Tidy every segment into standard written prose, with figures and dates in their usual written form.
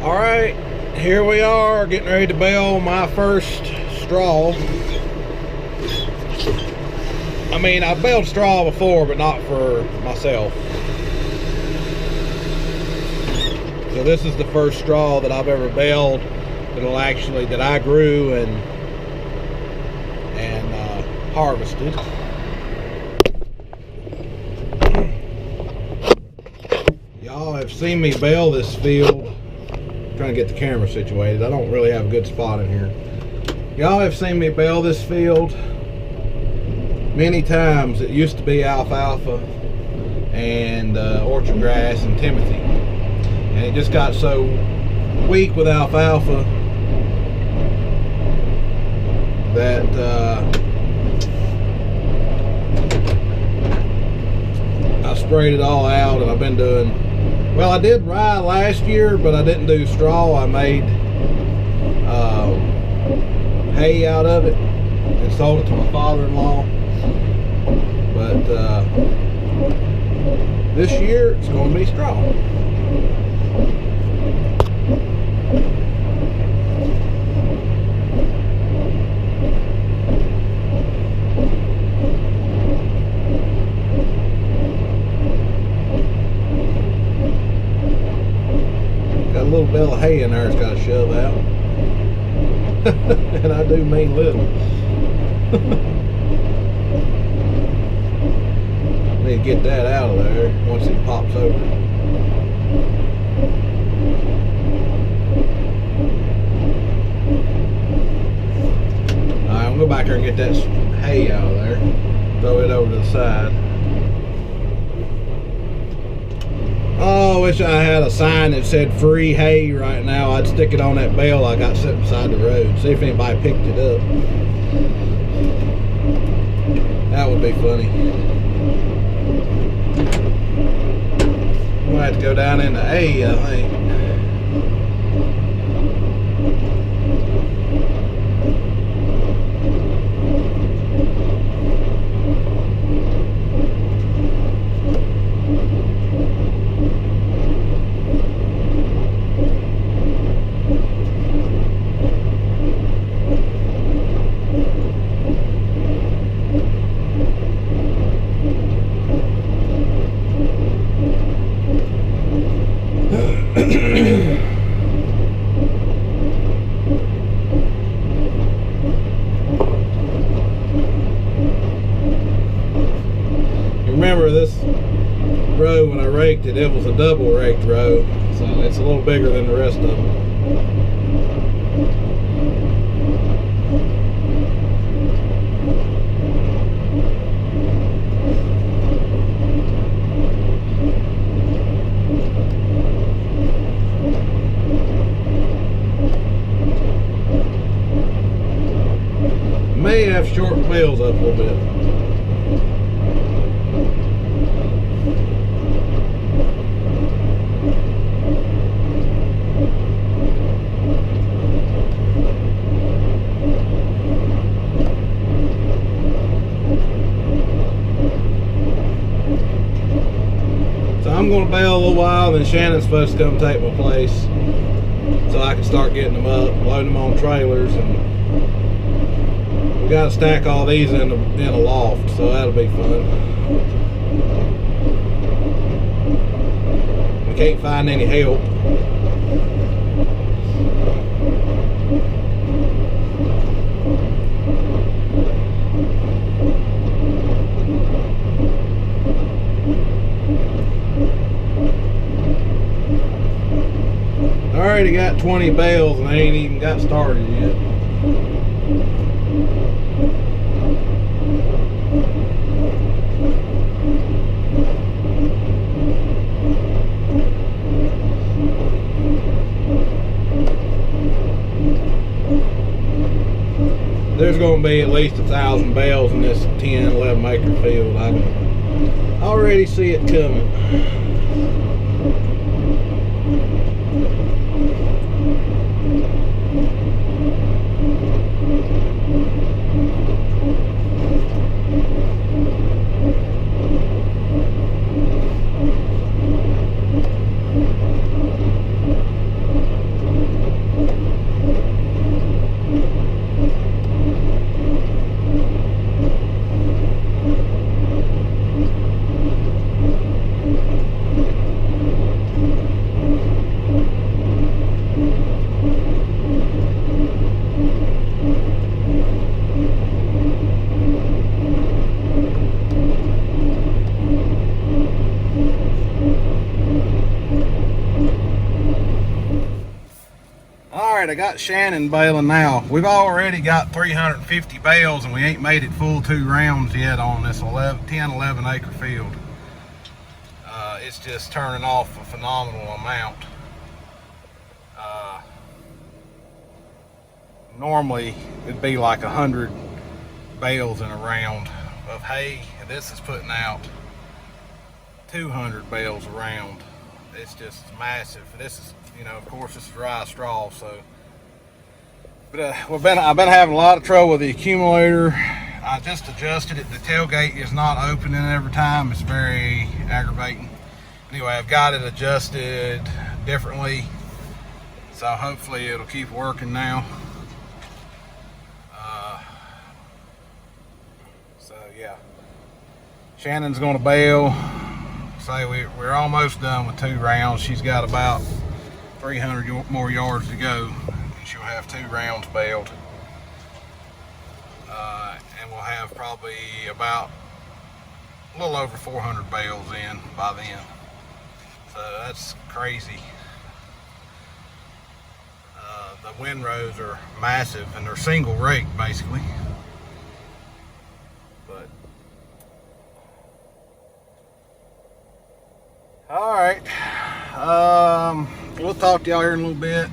All right, here we are getting ready to bale my first straw. I mean, I've baled straw before, but not for myself. So this is the first straw that I've ever baled that I grew and harvested. Y'all have seen me bale this field. I'm trying to get the camera situated. I don't really have a good spot in here. Y'all have seen me bale this field many times. It used to be alfalfa and orchard grass and timothy, and it just got so weak with alfalfa that I sprayed it all out, and I've been doing, well, I did rye last year, but I didn't do straw. I made hay out of it and sold it to my father-in-law. But this year it's going to be straw. Got a little bale of hay in there it's got to shove out. And I do mean little. Need to get that out of there once it pops over. Alright, I'm gonna go back there and get that hay out of there. Throw it over to the side. Oh, I wish I had a sign that said free hay right now. I'd stick it on that bale I got sitting beside the road. See if anybody picked it up. That would be funny. I'm gonna have to go down into A, I think. Remember this row when I raked it, it was a double raked row, so it's a little bigger than the rest of them. May have short bales up a little bit. I'm going to bale a little while, then Shannon's supposed to come take my place so I can start getting them up, loading them on trailers, and we got to stack all these in a loft, so that'll be fun. We can't find any help. I already got 20 bales and I ain't even got started yet. There's going to be at least 1,000 bales in this 10-11 acre field. I can already see it coming. right, I got Shannon baling now. We've already got 350 bales and we ain't made it full 2 rounds yet on this 10-11 acre field. It's just turning off a phenomenal amount. Normally it'd be like 100 bales in a round of hay, and this is putting out 200 bales a round. It's just massive. This is, you know, of course, it's dry straw, so. But I've been having a lot of trouble with the accumulator. I just adjusted it. The tailgate is not opening every time. It's very aggravating. Anyway, I've got it adjusted differently, so hopefully it'll keep working now. So yeah, Shannon's gonna bale. Say we're almost done with 2 rounds. She's got about 300 more yards to go, and she'll have 2 rounds baled. And we'll have probably about a little over 400 bales in by then. So that's crazy. The windrows are massive, and they're single rake basically. But all right, we'll talk to y'all here in a little bit.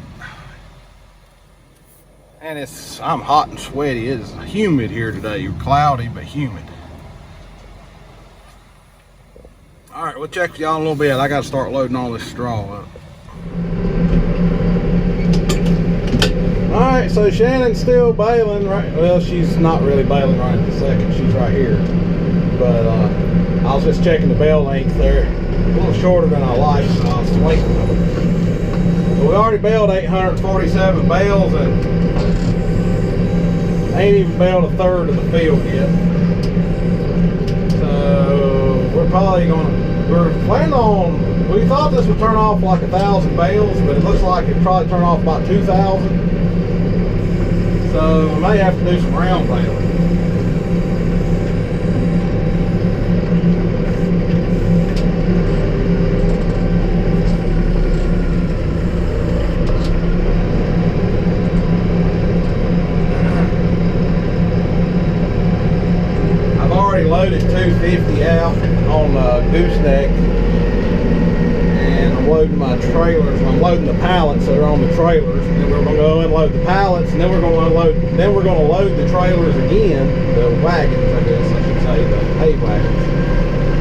And I'm hot and sweaty. It is humid here today. Cloudy but humid. All right, we'll check with y'all in a little bit. I got to start loading all this straw up. All right, so Shannon's still baling, right? Well, she's not really baling right at the second. She's right here. But I was just checking the bale length there. A little shorter than I like, so I was waiting. So we already baled 847 bales and ain't even baled a third of the field yet. So we're planning on, we thought this would turn off like 1,000 bales, but it looks like it'd probably turn off about 2,000. So we may have to do some round baling. I've already loaded 250 out on gooseneck, and I'm loading my trailers. I'm loading the pallets that are on the trailers, and then we're going to go unload the pallets, and then we're going to unload. Then we're going to load the trailers again, the wagons, I guess I should say, the hay wagons.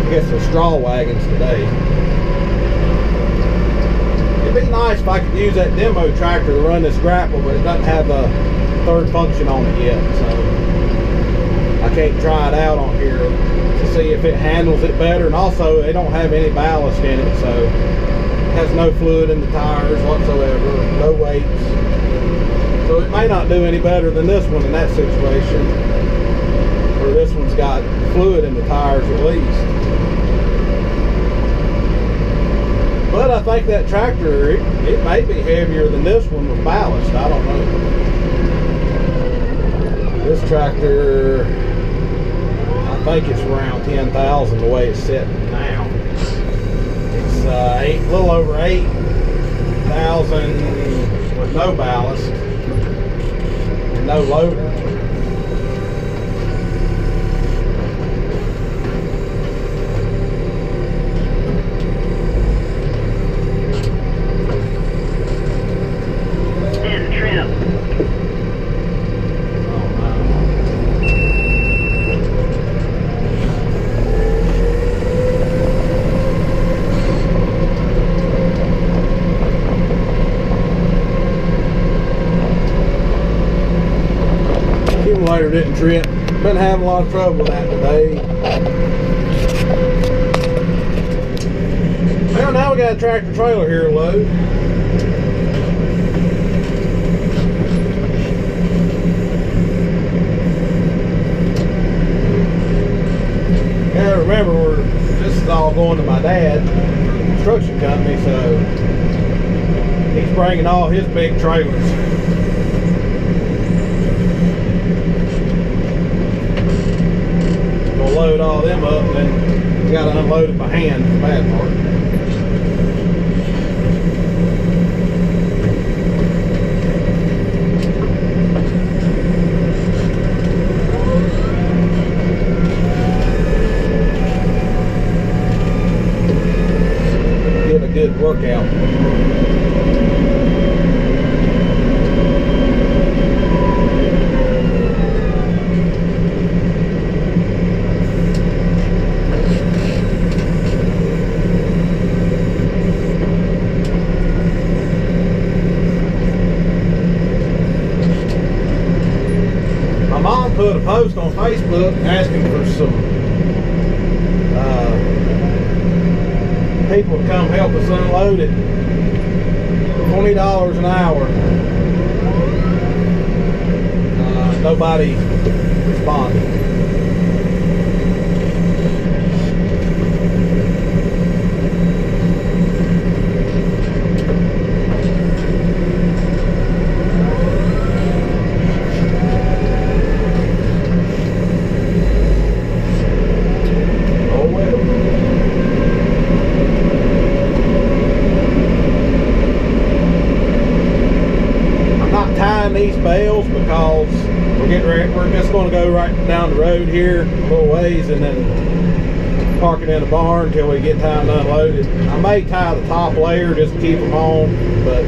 I guess they're straw wagons today. It'd be nice if I could use that demo tractor to run this grapple, but it doesn't have a third function on it yet, so I can't try it out on here to see if it handles it better. And also, they don't have any ballast in it, so it has no fluid in the tires whatsoever, no weights. So it may not do any better than this one in that situation, where this one's got fluid in the tires at least. But I think that tractor, it may be heavier than this one with ballast. I don't know. This tractor, I think it's around 10,000 the way it's set now. It's a little over 8,000 with no ballast and no loader. Didn't trip. Been having a lot of trouble with that today. Well, now we got a tractor trailer here to load. Yeah, remember, this is all going to my dad for the construction company, so he's bringing all his big trailers. Load all them up, and then we got to unload it by hand. The bad part. out. Put a post on Facebook asking for some people to come help us unload it. $20 an hour. Nobody responded. These bales because we're just going to go right down the road here a little ways and then park it in the barn until we get time to unload it. I may tie the top layer just to keep them on, but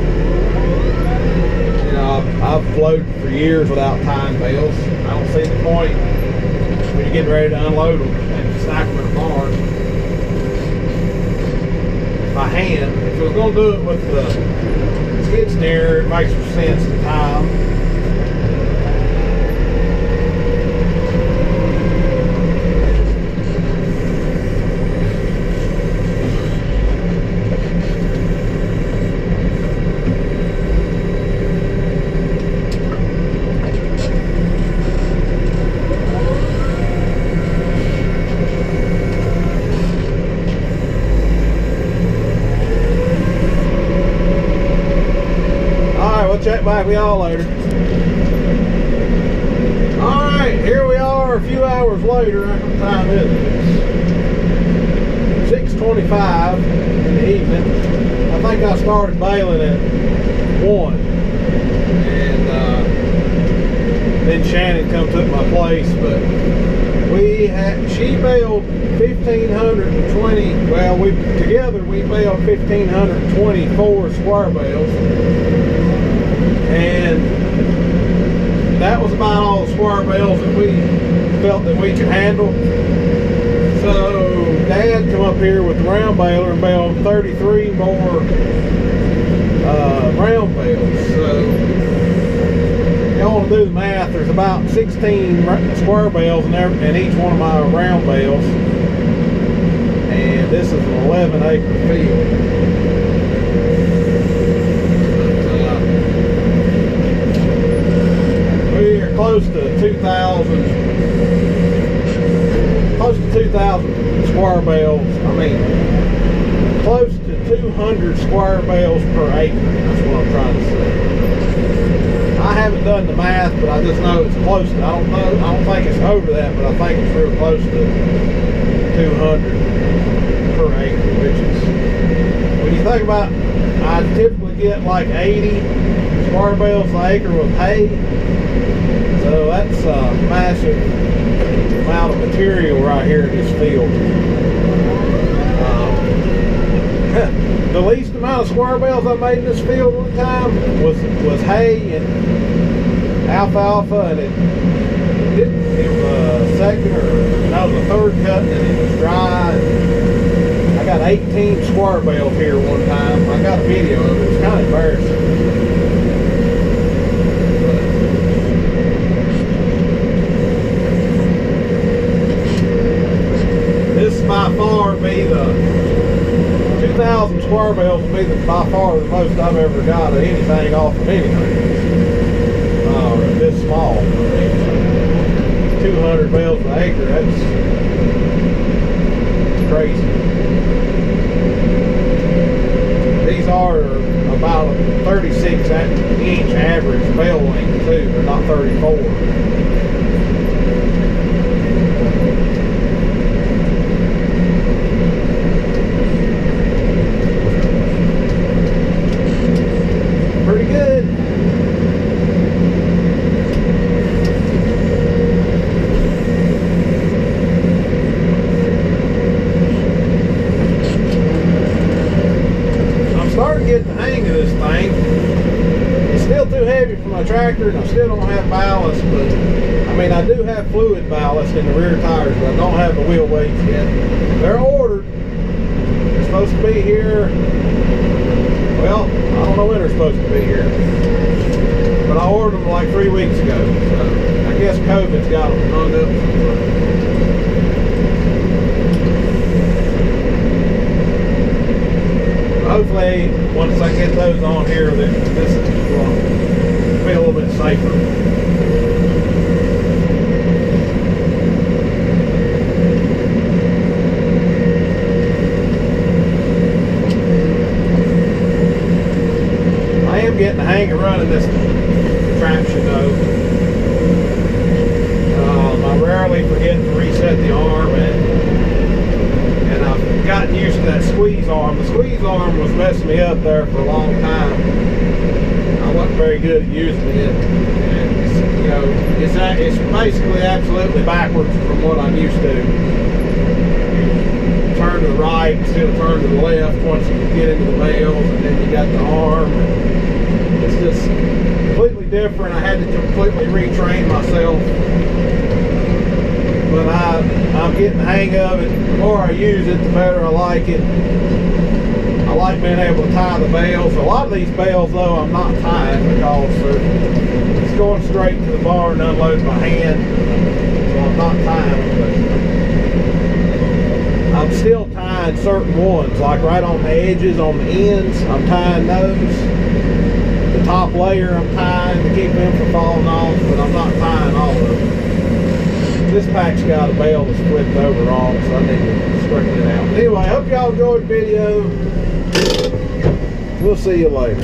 you know, I've floated for years without tying bales. I don't see the point when you're getting ready to unload them and stack them in the barn by hand. If I was going to do it with the skid steer, it makes sense to tie them. Check back with y'all later. Alright, here we are a few hours later. What time is it? 6:25 in the evening. I think I started baling at 1. And then Shannon come took my place, but she baled 1,520, well, together we baled 1,524 square bales. And that was about all the square bales that we felt that we could handle. So Dad come up here with the round baler and baled 33 more round bales. So if you want to do the math, there's about 16 square bales in each one of my round bales. And this is an 11-acre field. Close to 2,000 square bales. I mean, close to 200 square bales per acre. That's what I'm trying to say. I haven't done the math, but I just know it's close to. I don't think it's over that, but I think it's real close to 200 per acre, which is, when you think about, I typically get like 80 square bales an acre with hay. So that's a massive amount of material right here in this field. The least amount of square bales I made in this field one time was hay and alfalfa, and it was a second or no, the third cut, and it was dry. I got 18 square bales here one time. I got a video of it. It was kind of embarrassing. By far be the 2,000 square bales will be by far the most I've ever got of anything off of anything. This small. 200 bales an acre, that's crazy. These are about a 36-inch average bale length too. They're not 34. Pretty good. heavy for my tractor, and I still don't have ballast, but I mean, I do have fluid ballast in the rear tires, but I don't have the wheel weights yet. They're ordered. They're supposed to be here. Well, I don't know when they're supposed to be here, but I ordered them like 3 weeks ago, so I guess COVID's got them hung up somewhere. Hopefully, once I get those on here, then this will be a little bit safer. I am getting the hang of running this contraption though. I rarely forget to reset the arm, and I've gotten used to that squeeze arm. The squeeze arm was messing me up there for a long time. I wasn't very good at using it, and it's, you know, it's basically absolutely backwards from what I'm used to. You turn to the right instead of turn to the left once you get into the bales, and then you got the arm. It's just completely different. I had to completely retrain myself. But I'm getting the hang of it. The more I use it, the better I like it. I like being able to tie the bales. A lot of these bales, though, I'm not tying because it's going straight to the barn and unloading by hand. So I'm not tying them. But I'm still tying certain ones, like right on the edges, on the ends. I'm tying those. The top layer I'm tying to keep them from falling off, but I'm not tying all of them. This pack's got a bale that's flipped over wrong, so I need to straighten it out. Anyway, I hope y'all enjoyed the video. We'll see you later.